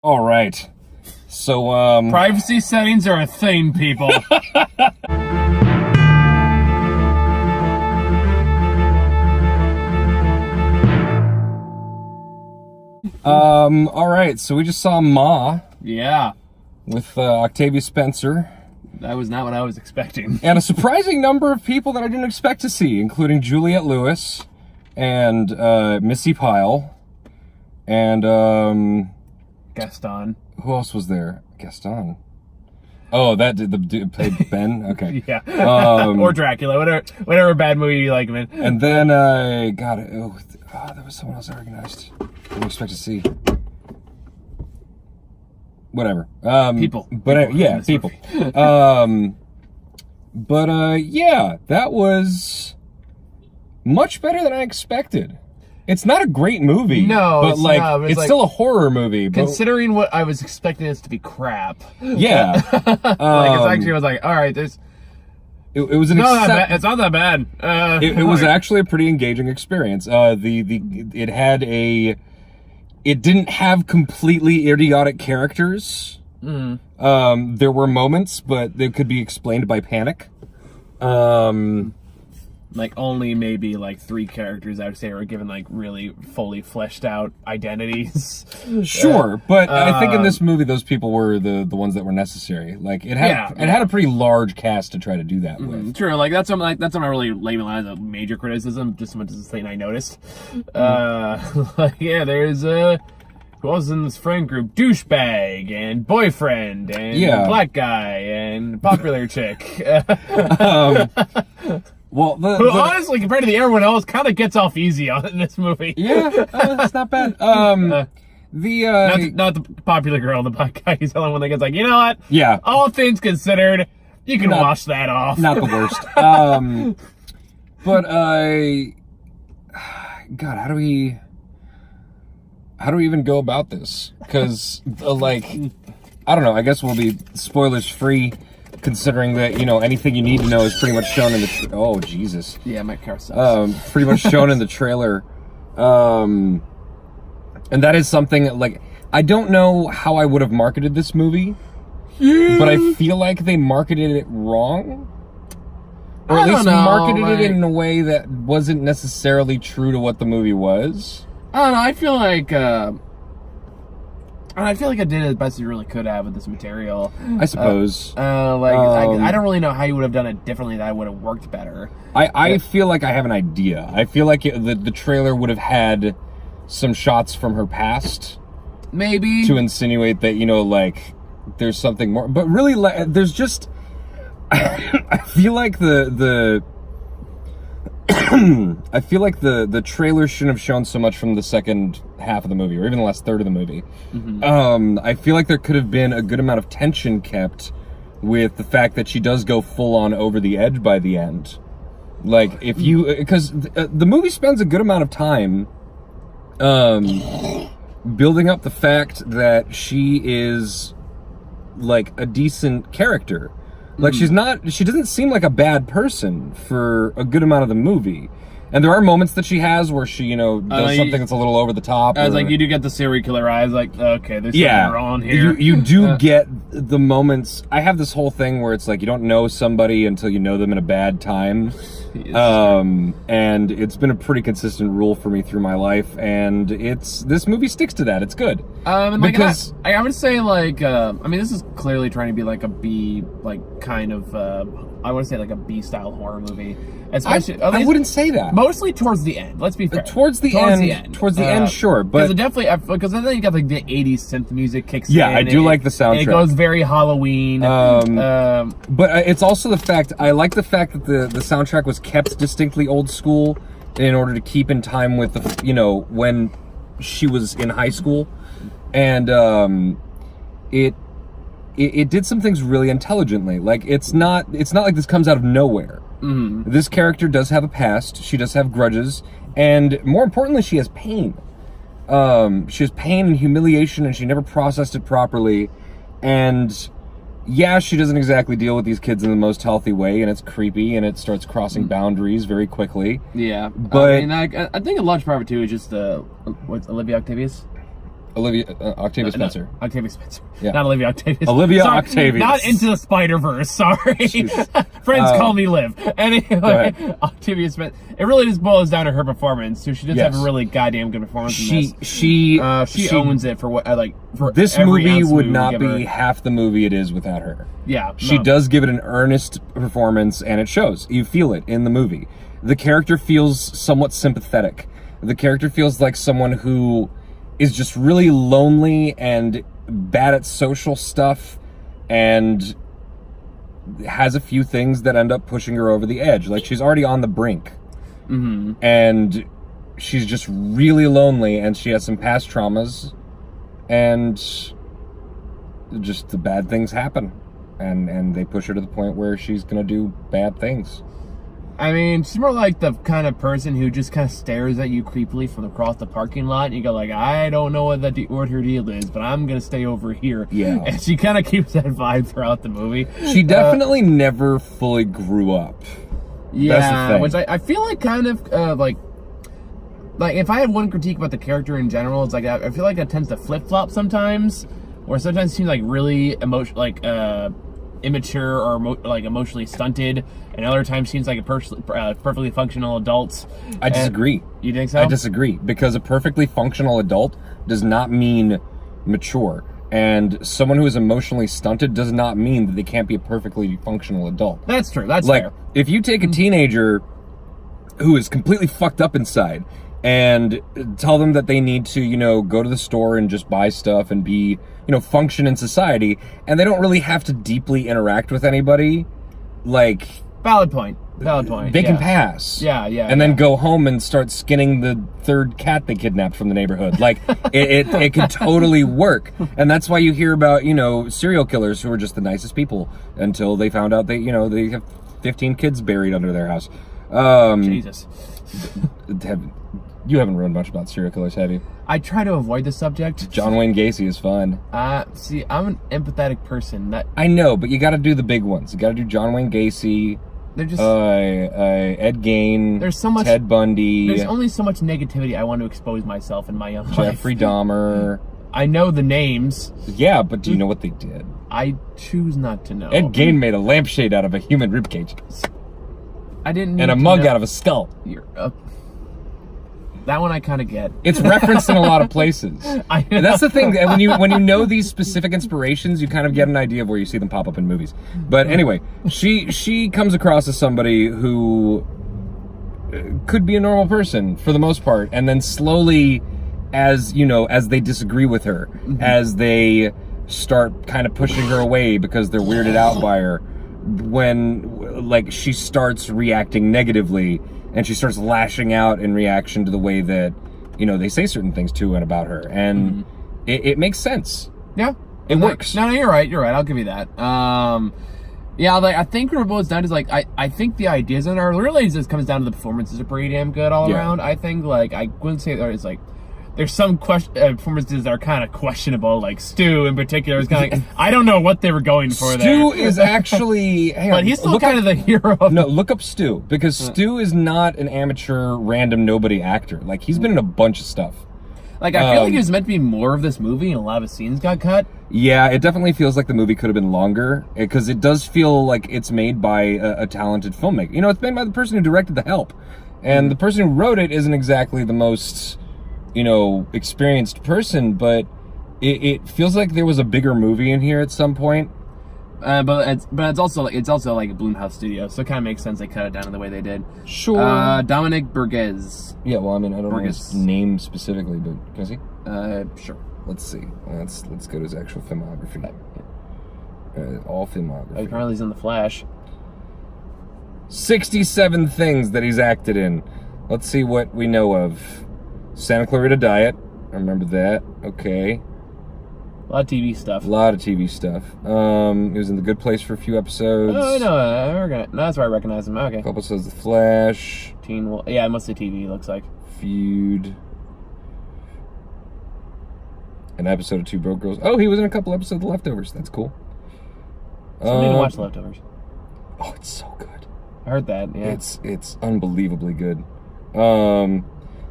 All right. So, privacy settings are a thing, people. all right. So we just saw Ma. Yeah. With Octavia Spencer. That was not what I was expecting. And a surprising number of people that I didn't expect to see, including Juliette Lewis and Missy Pyle and Gaston. Who else was there? Gaston. Oh, that did the dude played Ben. Okay. Yeah. Or Dracula, whatever bad movie you like him in. And then there was someone else I recognized. I didn't expect to see. Whatever. People. But yeah, people. Yeah, that was much better than I expected. It's not a great movie. No, but it's still a horror movie. Considering what I was expecting this to be crap. Yeah. It's actually, I was like, all right, there's. It was an. It's not that bad. It was actually a pretty engaging experience. It didn't have completely idiotic characters. Mm. There were moments, but they could be explained by panic. Only maybe 3 characters I would say were given really fully fleshed out identities. Sure, but I think in this movie those people were the ones that were necessary. It had a pretty large cast to try to do that with. True, that's something I really label as a major criticism, just so much as a thing I noticed. There's who else in this friend group? Douchebag and boyfriend and black guy and popular chick. Well, who honestly, compared to everyone else, kind of gets off easy on it in this movie. Yeah, that's not bad. Not the popular girl, the black guy. He's the only one that gets you know what? Yeah. All things considered, you can wash that off. Not the worst. God, how do we even go about this? Because I don't know. I guess we'll be spoilers free. Considering that, anything you need to know is pretty much shown in the... Oh, Jesus. Yeah, my car sucks. Pretty much shown in the trailer. And that is something, I don't know how I would have marketed this movie, but I feel like they marketed it wrong. Or at least marketed it in a way that wasn't necessarily true to what the movie was. I don't know, I feel like I did as best as you really could have with this material. I suppose. I don't really know how you would have done it differently that would have worked better. I feel like I have an idea. I feel like the trailer would have had some shots from her past. Maybe. To insinuate that, there's something more. But really, there's just... I feel like I feel like the trailer shouldn't have shown so much from the second half of the movie, or even the last third of the movie. Mm-hmm. I feel like there could have been a good amount of tension kept with the fact that she does go full on over the edge by the end. Because the movie spends a good amount of time building up the fact that she is a decent character. She doesn't seem like a bad person for a good amount of the movie. And there are moments that she has where she, does something that's a little over the top. I was you do get the serial killer eyes, okay, there's something wrong here. You do get the moments. I have this whole thing where it's you don't know somebody until you know them in a bad time. And it's been a pretty consistent rule for me through my life, and this movie sticks to that. It's good. Because I would say this is clearly trying to be a B, kind of I want to say a B style horror movie. Especially, I wouldn't say that. Mostly towards the end. Let's be fair. Towards the end, sure. But because I think you got the 80s synth music kicks in. Yeah, I do like the soundtrack. And it goes very Halloween. But it's also the fact, I like the fact that the soundtrack was kept distinctly old school in order to keep in time with when she was in high school. And it did some things really intelligently. It's not like this comes out of nowhere. Mm-hmm. This character does have a past. She does have grudges, and more importantly, she has pain. She has pain and humiliation, and she never processed it properly. And yeah, she doesn't exactly deal with these kids in the most healthy way, and it's creepy, and it starts crossing boundaries very quickly. Yeah, but I think a large part of it too is just what's Olivia Octavius? Octavia Spencer. No, Octavia Spencer. Yeah. Not Olivia Octavius. Olivia Sorry, Octavius. Not Into the Spider-Verse, sorry. Friends call me Liv. Anyway, Octavia Spencer. It really just boils down to her performance. So she does have a really goddamn good performance in this. She owns it for what for this every movie ounce would we not give be her. half the movie it is without her. Yeah. She does give it an earnest performance, and it shows. You feel it in the movie. The character feels somewhat sympathetic. The character feels like someone who is just really lonely and bad at social stuff and has a few things that end up pushing her over the edge. Like, she's already on the brink. Mm-hmm. And she's just really lonely, and she has some past traumas, and just the bad things happen. And they push her to the point where she's going to do bad things. I mean, she's more like the kind of person who just kind of stares at you creepily from across the parking lot, and you go like, I don't know what her deal is, but I'm going to stay over here. Yeah. And she kind of keeps that vibe throughout the movie. She definitely never fully grew up. Yeah, That's the thing. which I feel like kind of like if I had one critique about the character in general, it's like I feel like it tends to flip-flop sometimes, where sometimes it seems like really immature or emotionally stunted, and other times seems like a perfectly functional adult. I disagree. You think so? I disagree, because a perfectly functional adult does not mean mature. And someone who is emotionally stunted does not mean that they can't be a perfectly functional adult. That's true. That's like, fair. If you take a teenager who is completely fucked up inside and tell them that they need to, go to the store and just buy stuff and be, function in society, and they don't really have to deeply interact with anybody, like... Valid point. They can pass. Yeah. And then go home and start skinning the third cat they kidnapped from the neighborhood. Like, it could totally work. And that's why you hear about, serial killers who are just the nicest people until they found out they have 15 kids buried under their house. Jesus. You haven't read much about serial killers, have you? I try to avoid the subject. John Wayne Gacy is fun. See, I'm an empathetic person. I know, but you got to do the big ones. You got to do John Wayne Gacy. They're just Ed Gein. There's so much Ted Bundy. There's only so much negativity I want to expose myself in my own life. Jeffrey Dahmer. I know the names. Yeah, but do you know what they did? I choose not to know. Ed Gein made a lampshade out of a human ribcage. I didn't. And a mug out of a skull. That one I kind of get. It's referenced in a lot of places. And that's the thing. When you know these specific inspirations, you kind of get an idea of where you see them pop up in movies. But anyway, she comes across as somebody who could be a normal person for the most part, and then slowly, as they disagree with her, as they start kind of pushing her away because they're weirded out by her, when she starts reacting negatively. And she starts lashing out in reaction to the way that, they say certain things to and about her. And it makes sense. Yeah. It works. No, you're right. I'll give you that. Yeah, I think what it boils down to is, I think the ideas in it really just comes down to the performances are pretty damn good all around. I think, I wouldn't say it's there's some performances that are kind of questionable, like Stu in particular is kind of I don't know what they were going for there. Stu is actually... but he's still kind of the hero. No, look up Stu, because Stu is not an amateur random nobody actor. He's been in a bunch of stuff. I feel like he was meant to be more of this movie, and a lot of his scenes got cut. Yeah, it definitely feels like the movie could have been longer, because it does feel like it's made by a talented filmmaker. It's made by the person who directed The Help, and the person who wrote it isn't exactly the most... experienced person, but it feels like there was a bigger movie in here at some point. But it's also like a blumhouse studio, so it kind of makes sense they cut it down in the way they did. Sure. Dominic Burgess. Yeah, well, I don't know his name specifically, but can I see? Sure. Let's see. Let's go to his actual filmography. All filmography. Apparently he's in The Flash. 67 things that he's acted in. Let's see what we know of. Santa Clarita Diet. I remember that. Okay. A lot of TV stuff. He was in The Good Place for a few episodes. Oh, no, that's where I recognize him. Okay. A couple episodes of The Flash. Yeah, mostly TV, looks like. Feud. An episode of Two Broke Girls. Oh, he was in a couple episodes of The Leftovers. That's cool. I need to watch Leftovers. Oh, it's so good. I heard that, yeah. It's unbelievably good.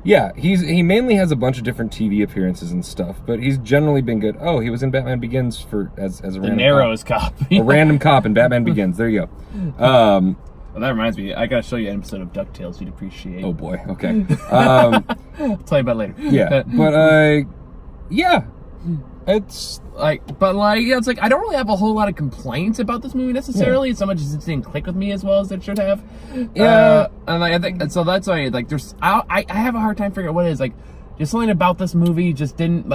Yeah, he mainly has a bunch of different TV appearances and stuff, but he's generally been good. Oh, he was in Batman Begins as a random Narrows cop. A random cop in Batman Begins. There you go. Well, that reminds me, I gotta show you an episode of DuckTales you'd appreciate. Oh boy. Okay. I'll tell you about it later. Yeah, but yeah, it's it's like I don't really have a whole lot of complaints about this movie necessarily. So much as it didn't click with me as well as it should have. Yeah, and I think so. That's why there's I have a hard time figuring out what it is just something about this movie just didn't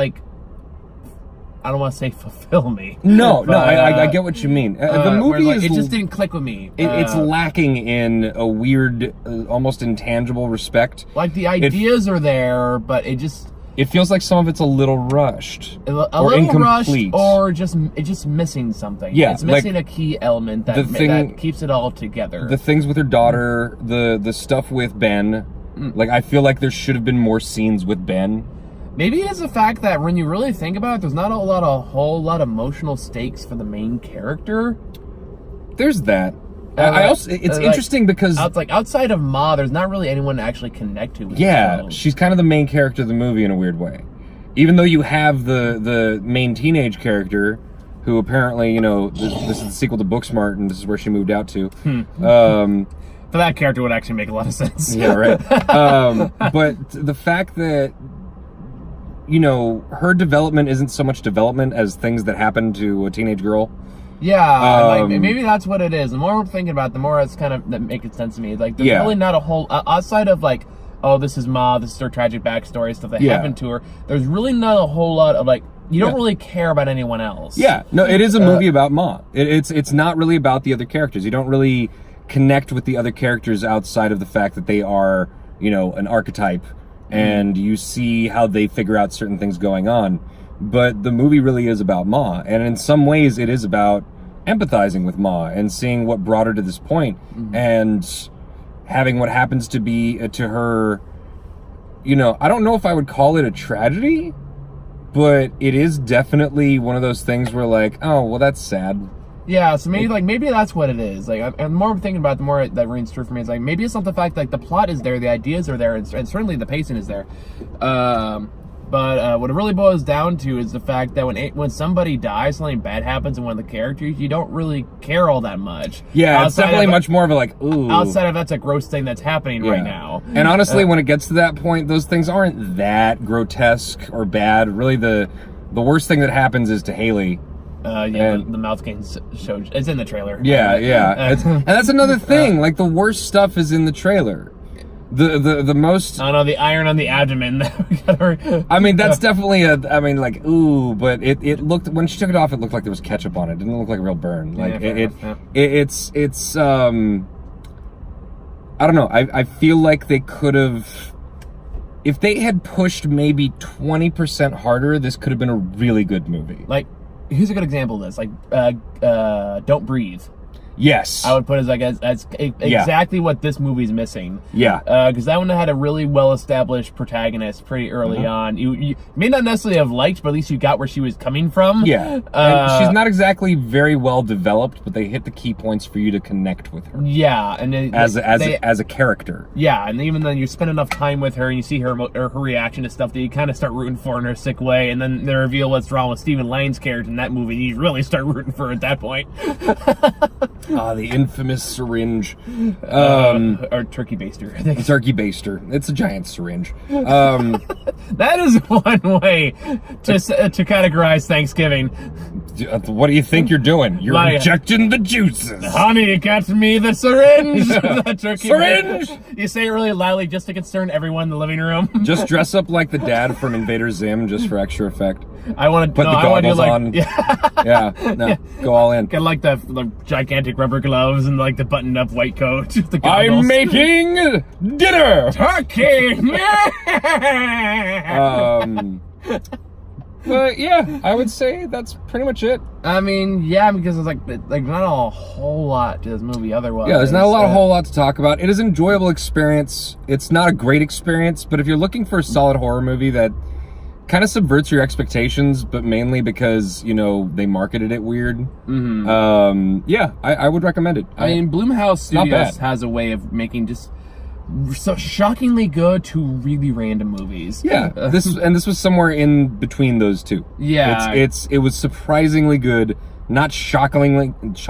I don't want to say fulfill me. No, I get what you mean. The movie it just didn't click with me. It's lacking in a weird, almost intangible respect. Like the ideas are there, but it feels like some of it's a little rushed, a or little incomplete, rushed, or it's just missing something. Yeah, it's missing a key element that keeps it all together. The things with her daughter, the stuff with Ben. I feel like there should have been more scenes with Ben. Maybe it's the fact that when you really think about it, there's not a whole lot of emotional stakes for the main character. There's that. It's interesting because outside of Ma, there's not really anyone to actually connect to. Yeah, she's kind of the main character of the movie in a weird way. Even though you have the main teenage character, who apparently this is the sequel to Booksmart, and this is where she moved out to. For that character would actually make a lot of sense. Yeah, right. But the fact that her development isn't so much development as things that happen to a teenage girl. Yeah, maybe that's what it is. The more I'm thinking about it, the more it's kind of making sense to me. There's really not a whole outside of oh, this is Ma, this is her tragic backstory, stuff that happened to her. There's really not a whole lot of you don't really care about anyone else. Yeah, no, it is a movie about Ma. It's not really about the other characters. You don't really connect with the other characters outside of the fact that they are, an archetype, and you see how they figure out certain things going on. But the movie really is about Ma, and in some ways it is about empathizing with Ma and seeing what brought her to this point, and having what happens to be to her, I don't know if I would call it a tragedy, but it is definitely one of those things where oh, well, that's sad. Yeah, so maybe that's what it is. And the more I'm thinking about it, the more that rings true for me. It's maybe it's not the fact the plot is there, the ideas are there, and certainly the pacing is there. But what it really boils down to is the fact that when somebody dies, something bad happens in one of the characters, you don't really care all that much. Yeah, it's definitely much more of a ooh. Outside of that's a gross thing that's happening right now. And honestly, when it gets to that point, those things aren't that grotesque or bad. Really, the worst thing that happens is to Haley. The mouth gain showed. It's in the trailer. Yeah. And that's another thing. The worst stuff is in the trailer. The most. Oh no, the iron on the abdomen. I mean, that's definitely ooh, but it looked, when she took it off, it looked like there was ketchup on it. It didn't look like a real burn. It's I don't know. I feel like they could have, if they had pushed maybe 20% harder, this could have been a really good movie. Here's a good example of this. Don't Breathe. Yes. I would put it as exactly what this movie's missing. Yeah. Because that one had a really well-established protagonist pretty early on. You may not necessarily have liked, but at least you got where she was coming from. Yeah. And she's not exactly very well developed, but they hit the key points for you to connect with her. Yeah. And as a character. Yeah. And even then you spend enough time with her and you see her reaction to stuff that you kind of start rooting for in her sick way. And then they reveal what's wrong with Stephen Lang's character in that movie. And you really start rooting for her at that point. The infamous syringe. Or turkey baster, I think. Turkey baster. It's a giant syringe. That is one way to categorize Thanksgiving. What do you think you're doing? You're injecting the juices. Honey, get me the syringe. The turkey syringe! Baster. You say it really loudly just to concern everyone in the living room. Just dress up like the dad from Invader Zim just for extra effect. I want to put the goggles on. Yeah. Go all in. Get the gigantic rubber gloves and the buttoned up white coat. The I'm making dinner. Turkey. But yeah, I would say that's pretty much it. I mean, yeah, because it's not a whole lot to this movie otherwise. Yeah, there's not a whole lot to talk about. It is an enjoyable experience. It's not a great experience, but if you're looking for a solid horror movie that kind of subverts your expectations, but mainly because they marketed it weird. I would recommend it. I mean, Blumhouse Studios has a way of making just so shockingly good to really random movies. Yeah, this was somewhere in between those two. Yeah, it was surprisingly good, not shockingly. It's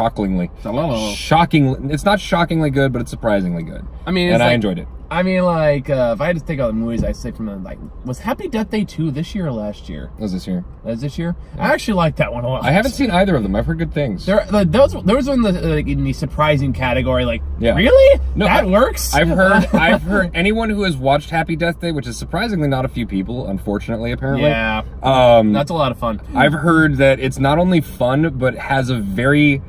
not shockingly good, but it's surprisingly good. I mean, and I enjoyed it. I mean, like, if I had to take out the movies, I'd say from the, like, was Happy Death Day 2 this year or last year? That was this year. That was this year? Yeah. I actually like that one a lot. I haven't seen either of them. I've heard good things. There was one in the surprising category. Like, yeah. Really? No, that works? I've heard anyone who has watched Happy Death Day, which is surprisingly not a few people, unfortunately, apparently. Yeah. That's a lot of fun. I've heard that it's not only fun, but has a very,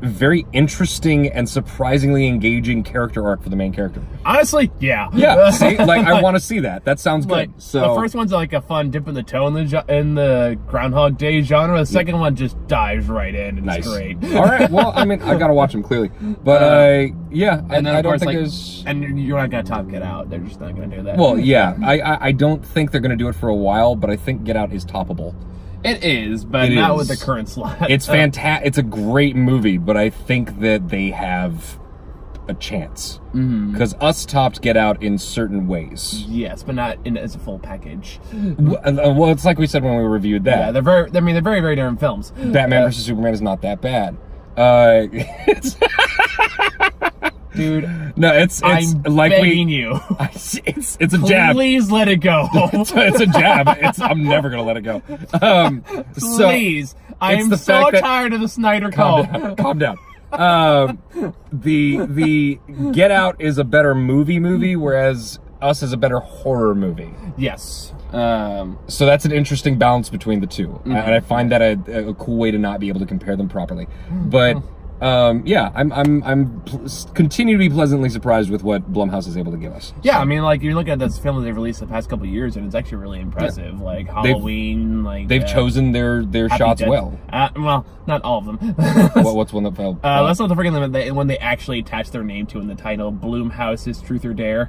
very interesting and surprisingly engaging character arc for the main character. Honestly, yeah. Yeah, see, like, I want to see that. That sounds good. Like, so the first one's like a fun dip in the toe in the Groundhog Day genre. The second one just dives right in, and nice. It's great. All right, well, I mean, I gotta watch them clearly, but yeah, and then I of don't course, think like, there's. And you're not gonna top Get Out. They're just not gonna do that. Well, yeah, I don't think they're gonna do it for a while, but I think Get Out is toppable. It is, but not with the current slot. It's fantastic. It's a great movie, but I think that they have a chance because Us topped Get Out in certain ways. Yes, but not as a full package. Well, it's like we said when we reviewed that. Yeah, they're very, very different films. Batman vs Superman is not that bad. Dude, no, it's I'm like begging you. It's a jab. Please let it go. it's a jab. I'm never gonna let it go. Please, I'm so tired of the Snyder Code. Calm down. The Get Out is a better movie, whereas Us is a better horror movie. Yes. So that's an interesting balance between the two, and I find that a cool way to not be able to compare them properly. But yeah, I'm continue to be pleasantly surprised with what Blumhouse is able to give us. Yeah, so. I mean, like, you look at this film that they've released the past couple of years, and it's actually really impressive. Yeah. Like Halloween, they've chosen their shots well. Well, not all of them. What's one that failed? Let's not forget when they actually attach their name to in the title, Blumhouse's Truth or Dare.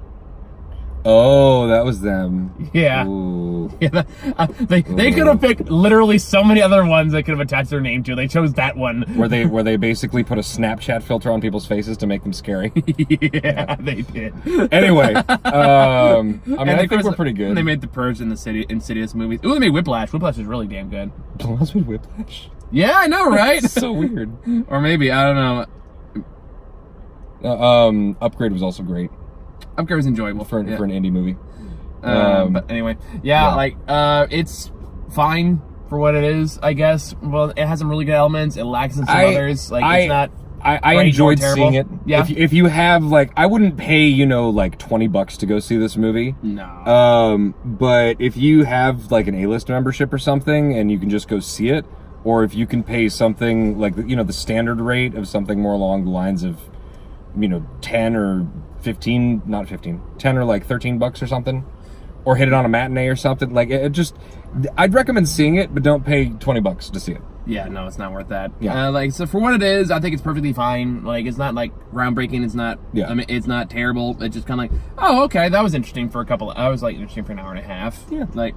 Oh, that was them. Yeah. Ooh. Yeah. They could have picked literally so many other ones they could have attached their name to. They chose that one. Where they basically put a Snapchat filter on people's faces to make them scary. Yeah, they did. Anyway, I mean, I think we're pretty good. They made The Purge and the Insidious movies. Ooh, they made Whiplash. Whiplash is really damn good. Blumhouse made Whiplash? Yeah, I know, right? It's so weird. Or maybe, I don't know. Upgrade was also great. Upgrade was enjoyable for an indie movie. But anyway, yeah, like it's fine for what it is, I guess. Well, it has some really good elements. It lacks in some others. Like it's not. I enjoyed seeing it. Yeah. If you have like, I wouldn't pay like $20 to go see this movie. No. But if you have like an A-list membership or something, and you can just go see it, or if you can pay something like the standard rate of something more along the lines of 10 or 15, not 15, 10 or like $13 or something, or hit it on a matinee or something, like I'd recommend seeing it, but don't pay $20 to see it. Yeah, no, it's not worth that. Yeah. So for what it is, I think it's perfectly fine. Like, it's not like groundbreaking. It's not. Yeah. I mean, it's not terrible. It's just kind of like, oh, okay, that was interesting for a couple. I was like interesting for an hour and a half. Yeah. Like,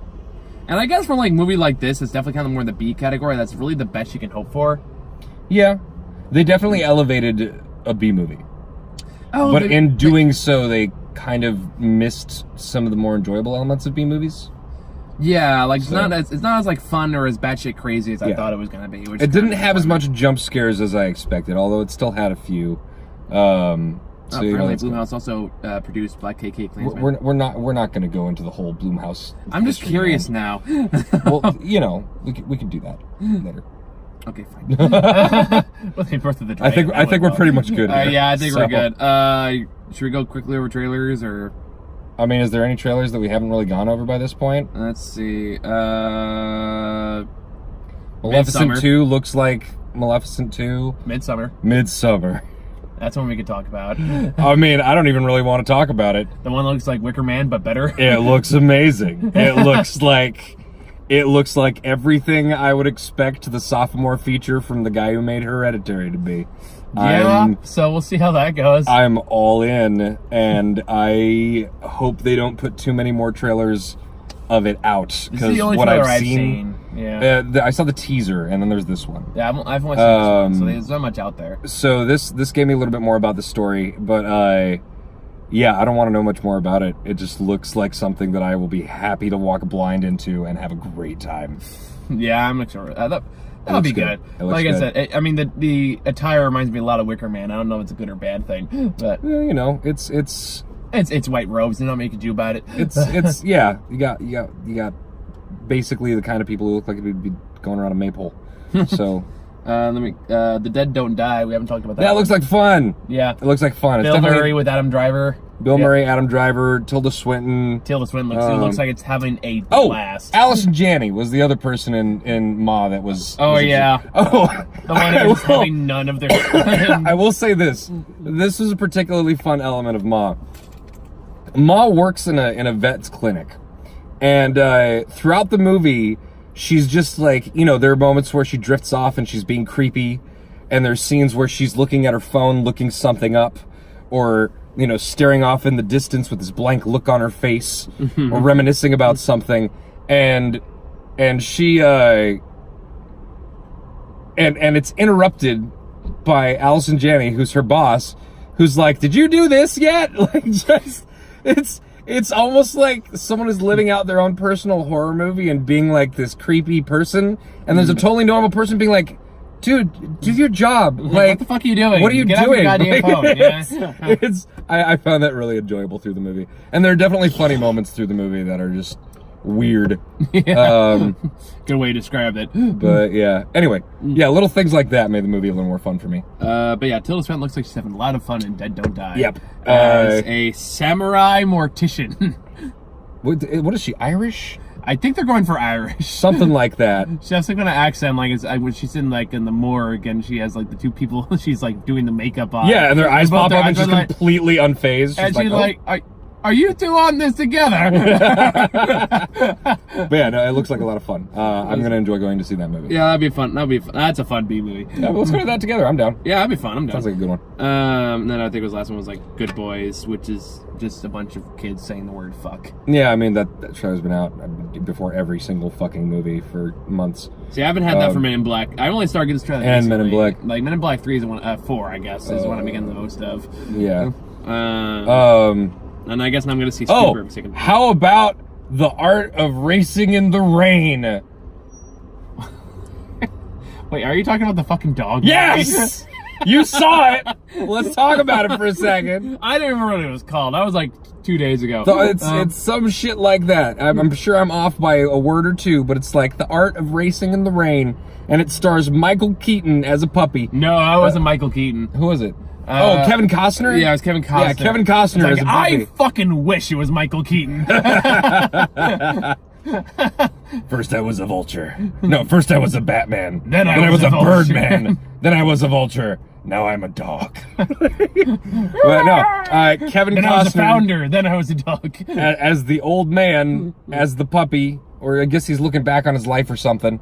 and I guess for like a movie like this, it's definitely kind of more in the B category. That's really the best you can hope for. Yeah, they definitely elevated a B movie. Oh, but in doing so, they kind of missed some of the more enjoyable elements of B movies. Yeah, like it's not as like fun or as batshit crazy as I thought it was gonna be. It didn't have as much jump scares as I expected, although it still had a few. So apparently, Blumhouse also produced Black KK Klansman. We're not going to go into the whole Blumhouse. I'm just curious now. Well, we can do that later. Okay, fine. Well, I think we're pretty much good here. Yeah, I think we're good. Should we go quickly over trailers, or? I mean, is there any trailers that we haven't really gone over by this point? Let's see. Maleficent 2 looks like Maleficent 2. Midsummer. That's one we could talk about. I mean, I don't even really want to talk about it. The one that looks like Wicker Man, but better. It looks amazing. It looks like everything I would expect the sophomore feature from the guy who made Hereditary to be. Yeah, so we'll see how that goes. I'm all in, and I hope they don't put too many more trailers of it out. Because what I've seen. Yeah. I saw the teaser, and then there's this one. Yeah, I've only seen this one, so there's not much out there. So this gave me a little bit more about the story, but yeah, I don't want to know much more about it. It just looks like something that I will be happy to walk blind into and have a great time. Yeah, I'm sure that'll be good. Like I said, I mean the attire reminds me a lot of Wicker Man. I don't know if it's a good or bad thing, but you know, it's white robes. They're not making you about it. It's yeah. You got basically the kind of people who look like they'd be going around a maypole. So. The Dead Don't Die. We haven't talked about that. That looks like fun. Yeah, it looks like fun. Bill Murray with Adam Driver. Bill Murray, Adam Driver, Tilda Swinton. Tilda Swinton looks like it's having a blast. Allison Janney was the other person in Ma that was. Oh yeah. The one that was having none of their. I will say this. This was a particularly fun element of Ma. Ma works in a vet's clinic, and throughout the movie, she's just like, you know, there are moments where she drifts off and she's being creepy, and there's scenes where she's looking at her phone, looking something up, or, you know, staring off in the distance with this blank look on her face, or reminiscing about something, and she and it's interrupted by Allison Janney, who's her boss, who's like, "Did you do this yet?" Like, just it's almost like someone is living out their own personal horror movie and being like this creepy person, and there's a totally normal person being like, "Dude, do your job. Like, what the fuck are you doing? What are you doing? Off your goddamn phone." Yeah. I found that really enjoyable through the movie, and there are definitely funny moments through the movie that are just weird. Yeah. Good way to describe it. But yeah. Anyway, yeah, little things like that made the movie a little more fun for me. But yeah, Tilda Swinton looks like she's having a lot of fun in Dead Don't Die. Yep. As a samurai mortician. What is she, Irish? I think they're going for Irish. Something like that. She has some kind of accent, like it's when she's in like in the morgue and she has like the two people she's like doing the makeup on. Yeah, and their eyes pop up and she's completely unfazed. And she's like, are you two on this together? But yeah, no, it looks like a lot of fun. I'm gonna enjoy going to see that movie. Yeah, that'd be fun. That's a fun B movie. Yeah, let's go to that together. I'm down. Yeah, that'd be fun. I'm down. Sounds like a good one. And then I think the last one was like Good Boys, which is just a bunch of kids saying the word fuck. Yeah, I mean that show's been out before every single fucking movie for months. See, I haven't had that for Men in Black. I only started getting this trailer and recently. Men in Black. Like Men in Black 3 is the one, 4 I guess is what I'm getting the most of. Yeah. And I guess now I'm gonna see Spielberg second. How about The Art of Racing in the Rain? Wait, are you talking about the fucking dog? Yes! You saw it! Let's talk about it for a second. I didn't remember what it was called. That was like 2 days ago. So it's some shit like that. I'm sure I'm off by a word or two, but it's like The Art of Racing in the Rain, and it stars Michael Keaton as a puppy. No, I wasn't Michael Keaton. Who was it? Kevin Costner? Yeah, it was Kevin Costner. Yeah, Kevin Costner like, as a puppy. I fucking wish it was Michael Keaton. First I was a vulture. No, first I was a Batman. Then I was a Birdman. Then I was a vulture. Now I'm a dog. But no, Kevin then Costner. I was a founder. Then I was a dog. As the old man, as the puppy, or I guess he's looking back on his life or something.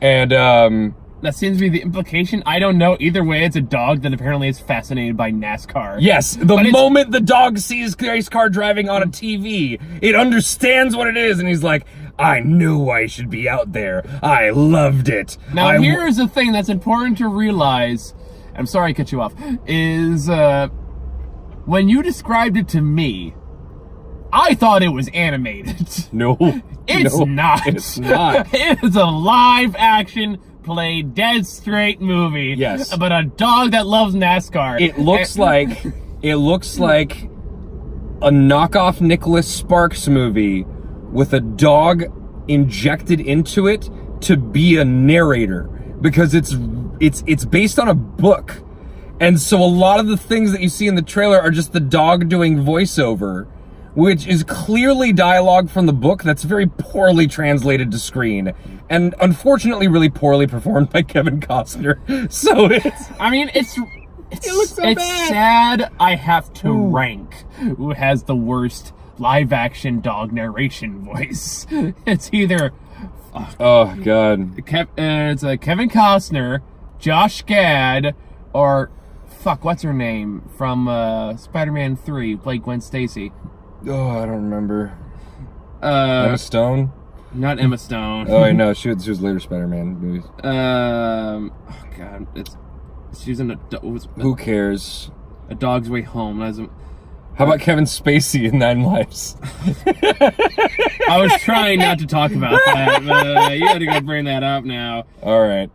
And that seems to be the implication. I don't know. Either way, it's a dog that apparently is fascinated by NASCAR. Yes, the moment the dog sees race car driving on a TV, it understands what it is, and he's like, I knew I should be out there. I loved it. Now, here's the thing that's important to realize. I'm sorry I cut you off. Is when you described it to me, I thought it was animated. No. It's not. It's not. It is a live action, played dead straight movie. Yes. About a dog that loves NASCAR. It looks like a knockoff Nicholas Sparks movie with a dog injected into it to be a narrator, because it's based on a book. And so a lot of the things that you see in the trailer are just the dog doing voiceover, which is clearly dialogue from the book that's very poorly translated to screen, and unfortunately really poorly performed by Kevin Costner. So it's it looks so bad. Sad I have to rank who has the worst live action dog narration voice. It's either oh god, it's Kevin Costner, Josh Gad, or what's her name from Spider-Man 3, played Gwen Stacy. Oh, I don't remember. Emma Stone? Not Emma Stone. Oh, I know. She was later Spider-Man movies. Oh god, she's in who cares? A Dog's Way Home. How about Kevin Spacey in 9 Lives? I was trying not to talk about that, but you had to go bring that up now. All right.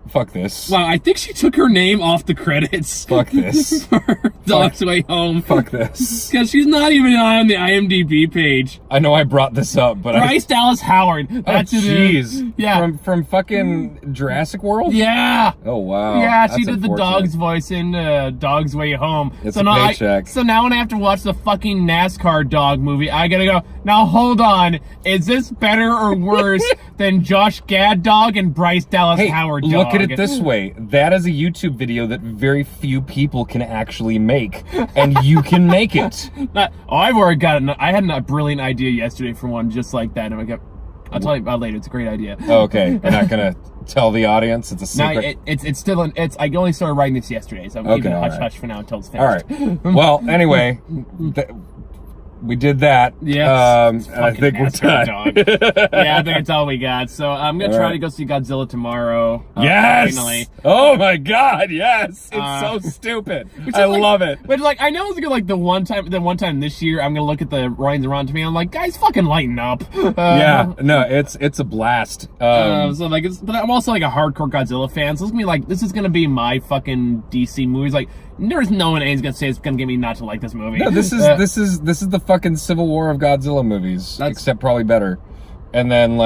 Fuck this. Wow, I think she took her name off the credits. Fuck this. For Dog's Way Home. Fuck this. Because she's not even on the IMDb page. I know I brought this up, but Bryce Dallas Howard. That's jeez. Yeah. From fucking Jurassic World? Yeah. Oh, wow. Yeah, That's she did the dog's voice in Dog's Way Home. It's a paycheck. So now when I have to watch the fucking NASCAR dog movie, I gotta go, now hold on. Is this better or worse than Josh Gad dog and Bryce Dallas Howard dog? Look at it this way. That is a YouTube video that very few people can actually make. And you can make it. I've already got it. I had a brilliant idea yesterday for one just like that. And I'll tell you about it later. It's a great idea. Oh, okay. You're not going to tell the audience? It's a secret? No, it's still, I only started writing this yesterday. So I'm keeping it hush-hush for now until it's finished. All right. Well, anyway... we did that. Yeah. And I think we're done. Yeah, I think it's all we got. So I'm going to try to go see Godzilla tomorrow. Yes! Finally. Oh my god, yes! It's so stupid. I love it. But like, I know it's gonna like the one time this year, I'm going to look at the ratings around to me. I'm like, guys, fucking lighten up. Yeah, no, it's a blast. So like, but I'm also like a hardcore Godzilla fan. So it's gonna be like, this is gonna be my fucking DC movies. Like, there's no one ain't gonna say it's gonna get me not to like this movie. No, this is the fucking Civil War of Godzilla movies, except probably better. And then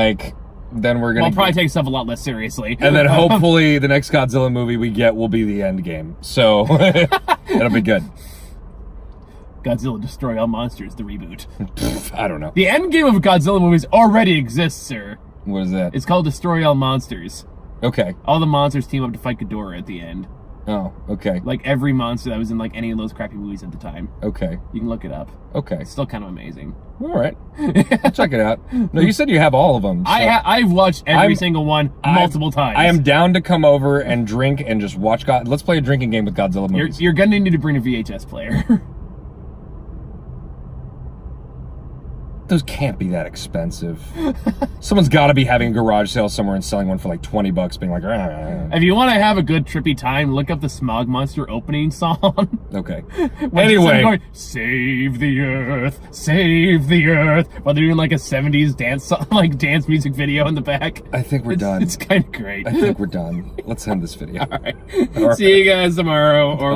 then we're gonna we'll probably take stuff a lot less seriously. And then hopefully the next Godzilla movie we get will be the end game. So it'll be good. Godzilla Destroy All Monsters, the reboot. I don't know. The end game of Godzilla movies already exists, sir. What is that? It's called Destroy All Monsters. Okay. All the monsters team up to fight Ghidorah at the end. Oh, okay. Like every monster that was in like any of those crappy movies at the time. Okay. You can look it up. Okay. It's still kind of amazing. All right. I'll check it out. No, you said you have all of them. So I've watched every single one multiple times. I am down to come over and drink and just watch Let's play a drinking game with Godzilla movies. You're gonna need to bring a VHS player. Those can't be that expensive. Someone's got to be having a garage sale somewhere and selling one for like $20, being like, If you want to have a good trippy time, look up the Smog Monster opening song. Okay. Anyway. Going, save the earth, save the earth. While they're doing like a 70s dance song, like dance music video in the back. I think we're done. It's kind of great. I think we're done. Let's end this video. All right. See you guys tomorrow. Or